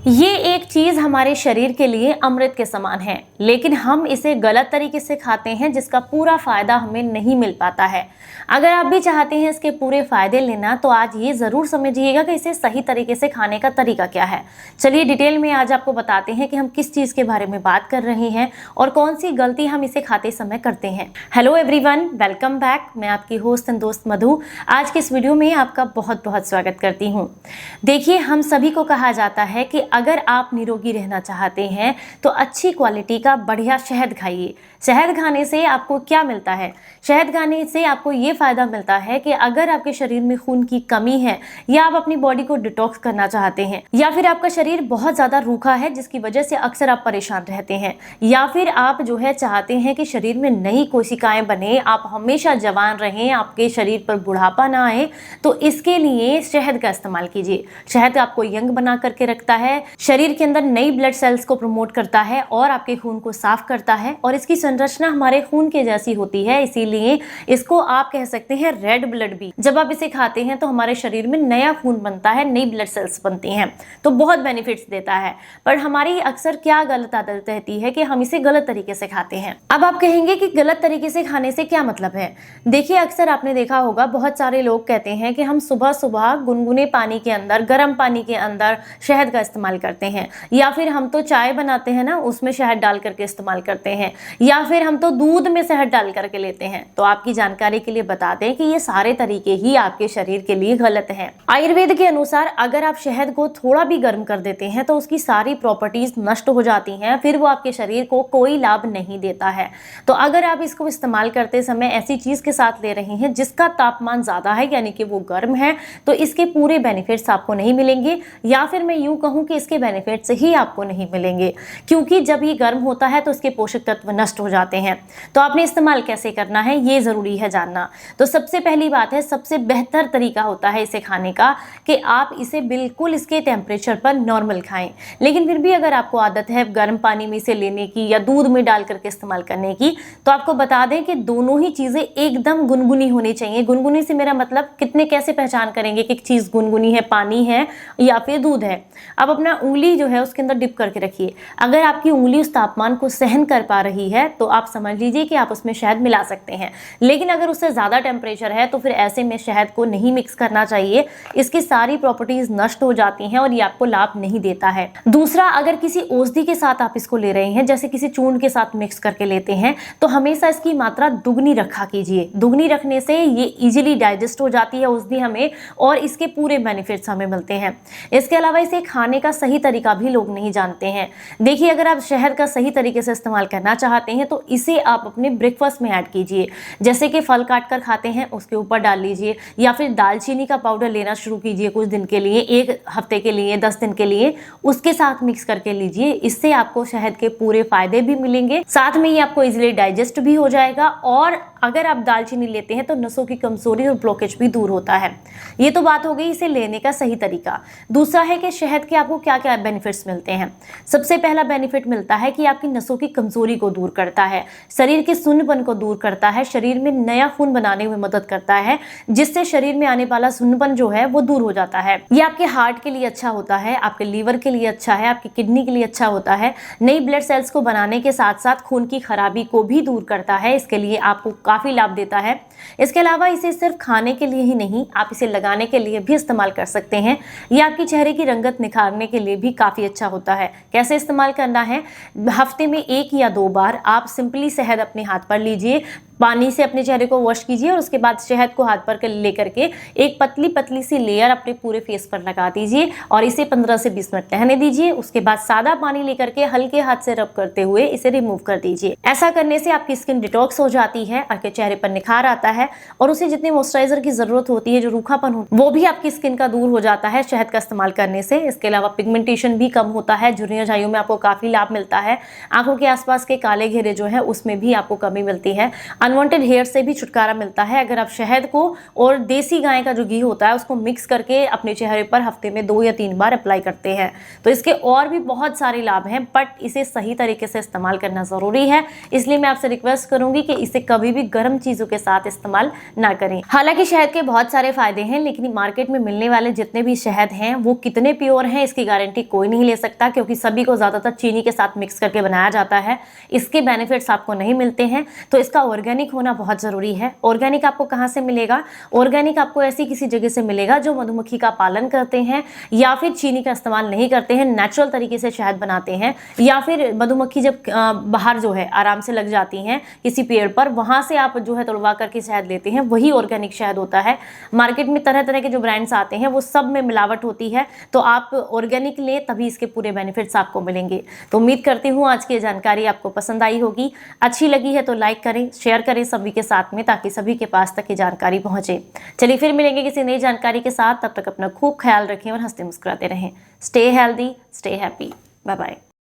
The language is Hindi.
ये एक चीज हमारे शरीर के लिए अमृत के समान है, लेकिन हम इसे गलत तरीके से खाते हैं जिसका पूरा फायदा हमें नहीं मिल पाता है। अगर आप भी चाहते हैं इसके पूरे फायदे लेना तो आज ये जरूर समझिएगा कि इसे सही तरीके से खाने का तरीका क्या है। चलिए डिटेल में आज आपको बताते हैं कि हम किस चीज के बारे में बात कर रहे हैं और कौन सी गलती हम इसे खाते समय करते हैं। Hello everyone, welcome back. मैं आपकी होस्ट एंड दोस्त मधु आज के इस वीडियो में आपका बहुत बहुत स्वागत करती हूँ। देखिए, हम सभी को कहा जाता है कि अगर आप निरोगी रहना चाहते हैं तो अच्छी क्वालिटी का बढ़िया शहद खाइए। शहद खाने से आपको क्या मिलता है? शहद खाने से आपको ये फायदा मिलता है कि अगर आपके शरीर में खून की कमी है या आप अपनी बॉडी को डिटॉक्स करना चाहते हैं या फिर आपका शरीर बहुत ज्यादा रूखा है जिसकी वजह से अक्सर आप परेशान रहते हैं या फिर आप जो है चाहते हैं कि शरीर में नई कोशिकाएं बने, आप हमेशा जवान रहें, आपके शरीर पर बुढ़ापा ना आए, तो इसके लिए शहद का इस्तेमाल कीजिए। शहद आपको यंग बना करके रखता है, शरीर के अंदर नई ब्लड सेल्स को प्रमोट करता है और आपके खून को साफ करता है और इसकी संरचना हमारे खून के जैसी होती है, इसीलिए इसको आप कह सकते हैं रेड ब्लड बी। जब आप इसे खाते हैं तो हमारे शरीर में नया खून बनता है, नई ब्लड सेल्स बनती हैं, तो बहुत बेनिफिट्स देता है। पर हमारी अक्सर क्या गलत आदत रहती है कि हम इसे गलत तरीके से खाते हैं। अब आप कहेंगे कि गलत तरीके से खाने से क्या मतलब है? देखिए, अक्सर आपने देखा होगा बहुत सारे लोग कहते हैं कि हम सुबह सुबह गुनगुने पानी के अंदर, गर्म पानी के अंदर शहद का इस्तेमाल करते हैं, या फिर हम तो चाय बनाते हैं ना, उसमें शहद डाल करके इस्तेमाल करते हैं, या फिर हम तो दूध में शहद डाल करके लेते हैं। तो आपकी जानकारी के लिए बता दें कि ये सारे तरीके ही आपके शरीर के लिए गलत हैं। आयुर्वेद के अनुसार अगर आप शहद को थोड़ा भी गर्म कर देते हैं तो उसकी सारी प्रॉपर्टीज नष्ट हो जाती हैं, फिर वो आपके शरीर को कोई लाभ नहीं देता है। तो अगर आप इसको इस्तेमाल करते समय ऐसी चीज के साथ ले रहे हैं जिसका तापमान ज्यादा है, यानी कि वो गर्म है, तो इसके पूरे बेनिफिट्स आपको नहीं मिलेंगे, या फिर मैं यूं कहूं कि इसके बेनिफिट्स ही आपको नहीं मिलेंगे, क्योंकि जब ये गर्म होता है तो इसके पोषक तत्व नष्ट हो जाते हैं। तो आपने इस्तेमाल कैसे करना है ये जरूरी है जानना। तो सबसे पहली बात है, सबसे बेहतर तरीका होता है इसे खाने का कि आप इसे बिल्कुल इसके टेम्परेचर पर नॉर्मल खाएं। लेकिन फिर भी अगर आपको आदत है गर्म पानी में इसे लेने की या दूध में डाल करके इस्तेमाल करने की, तो आपको बता दें कि दोनों ही चीजें एकदम गुनगुनी होनी चाहिए। गुनगुनी से मेरा मतलब कितने, कैसे पहचान करेंगे कि चीज गुनगुनी है, पानी है या फिर दूध है? अब अपना उंगली जो है उसके अंदर डिप करके रखिए। अगर आपकी उंगली उस तापमान को सहन कर पा रही है तो आप समझ लीजिए कि आप उसमें शहद मिला सकते हैं। लेकिन अगर उससे ज्यादा टेम्परेचर है तो फिर ऐसे में शहद को नहीं मिक्स करना चाहिए। इसकी सारी प्रॉपर्टीज नष्ट हो जाती हैं और ये आपको लाभ नहीं देता है। दूसरा, अगर किसी औषधि के साथ आप इसको ले रहे हैं, जैसे किसी चूर्ण के साथ मिक्स करके लेते हैं, तो हमेशा इसकी मात्रा दुगनी रखा कीजिए। दुगनी रखने से ये इजीली डाइजेस्ट हो जाती है औषधि हमें, और इसके पूरे बेनिफिट्स हमें मिलते हैं। इसके अलावा इसे खाने का सही तरीका भी लोग नहीं जानते हैं। देखिए, अगर आप शहद का सही तरीके से इस्तेमाल करना चाहते हैं तो इसे आप अपने ब्रेकफास्ट में ऐड कीजिए। जैसे कि फल काट कर खाते हैं उसके ऊपर डाल लीजिए, या फिर दालचीनी का पाउडर लेना शुरू कीजिए कुछ दिन के लिए, 1 हफ्ते के लिए, 10 दिन के लिए, उसके साथ मिक्स करके लीजिए। इससे आपको शहद के पूरे फायदे भी मिलेंगे, साथ में ये आपको इजीली डाइजेस्ट भी हो जाएगा। और अगर आप दालचीनी लेते हैं तो नसों की कमजोरी और ब्लॉकेज भी दूर होता है। ये तो बात हो गई इसे लेने का सही तरीका। दूसरा है कि शहद के आपको क्या क्या बेनिफिट्स मिलते हैं। सबसे पहला बेनिफिट मिलता है कि आपकी नसों की कमजोरी को दूर करता है, शरीर के सुन्नपन को दूर करता है, शरीर में नया खून बनाने में मदद करता है, जिससे शरीर में आने वाला सुन्नपन जो है वो दूर हो जाता है। ये आपके हार्ट के लिए अच्छा होता है, आपके लीवर के लिए अच्छा है, आपकी किडनी के लिए अच्छा होता है। नई ब्लड सेल्स को बनाने के साथ साथ खून की खराबी को भी दूर करता है, इसके लिए आपको काफी लाभ देता है। इसके अलावा इसे सिर्फ खाने के लिए ही नहीं, आप इसे लगाने के लिए भी इस्तेमाल कर सकते हैं। ये आपकी चेहरे की रंगत निखारने के लिए भी काफी अच्छा होता है। कैसे इस्तेमाल करना है? हफ्ते में 1 या 2 बार आप सिंपली शहद अपने हाथ पर लीजिए, पानी से अपने चेहरे को वॉश कीजिए और उसके बाद शहद को हाथ पर लेकर के एक पतली पतली सी लेयर अपने पूरे फेस पर लगा दीजिए और इसे 15 से 20 मिनट रहने दीजिए। उसके बाद सादा पानी लेकर के हल्के हाथ से रब करते हुए इसे रिमूव कर दीजिए। ऐसा करने से आपकी स्किन डिटॉक्स हो जाती है, आपके चेहरे पर निखार आता है और उसे जितनी मॉइस्चराइजर की जरूरत होती है, जो रूखापन हो, वो भी आपकी स्किन का दूर हो जाता है शहद का इस्तेमाल करने से। इसके अलावा पिगमेंटेशन भी कम होता है, झुर्रियों झाइयों में आपको काफी लाभ मिलता है। आंखों के आसपास के काले घेरे जो है उसमें भी आपको कमी मिलती है। अनवांटेड हेयर से भी छुटकारा मिलता है अगर आप शहद को और देसी गाय का जो घी होता है उसको मिक्स करके अपने चेहरे पर हफ्ते में 2 या 3 बार अप्लाई करते हैं। तो इसके और भी बहुत सारे लाभ हैं, बट इसे सही तरीके से इस्तेमाल करना ज़रूरी है। इसलिए मैं आपसे रिक्वेस्ट करूंगी कि इसे कभी भी गर्म चीज़ों के साथ इस्तेमाल ना करें। हालांकि शहद के बहुत सारे फायदे हैं, लेकिन मार्केट में मिलने वाले जितने भी शहद हैं वो कितने प्योर हैं इसकी गारंटी कोई नहीं ले सकता, क्योंकि सभी को ज़्यादातर चीनी के साथ मिक्स करके बनाया जाता है। इसके बेनिफिट्स आपको नहीं मिलते हैं, तो इसका ऑर्गेनिक होना बहुत ज़रूरी है। ऑर्गेनिक आपको कहाँ से मिलेगा? ऑर्गेनिक आपको ऐसी किसी जगह से मिलेगा जो मधुमक्खी का पालन करते हैं या फिर चीनी का इस्तेमाल नहीं करते हैं, नेचुरल तरीके से शहद बनाते हैं, या फिर मधुमक्खी जब बाहर जो है आराम से लग जाती हैं किसी पेड़ पर, वहाँ से आप जो है तोड़वा करके शहद लेते हैं, वही ऑर्गेनिक शहद होता है। मार्केट में तरह तरह के जो ब्रांड्स आते हैं वो सब में मिलावट होती है, तो आप ऑर्गेनिक लें तभी इसके पूरे बेनिफिट्स आपको मिलेंगे। तो उम्मीद करती हूँ आज की जानकारी आपको पसंद आई होगी। अच्छी लगी है तो लाइक करें, शेयर करें सभी के साथ में, ताकि सभी के पास तक ये जानकारी पहुंचे। चलिए फिर मिलेंगे किसी नई जानकारी के साथ, तब तक अपना खूब ख्याल रखें और हंसते मुस्कुराते रहें। Stay healthy, stay happy, bye bye.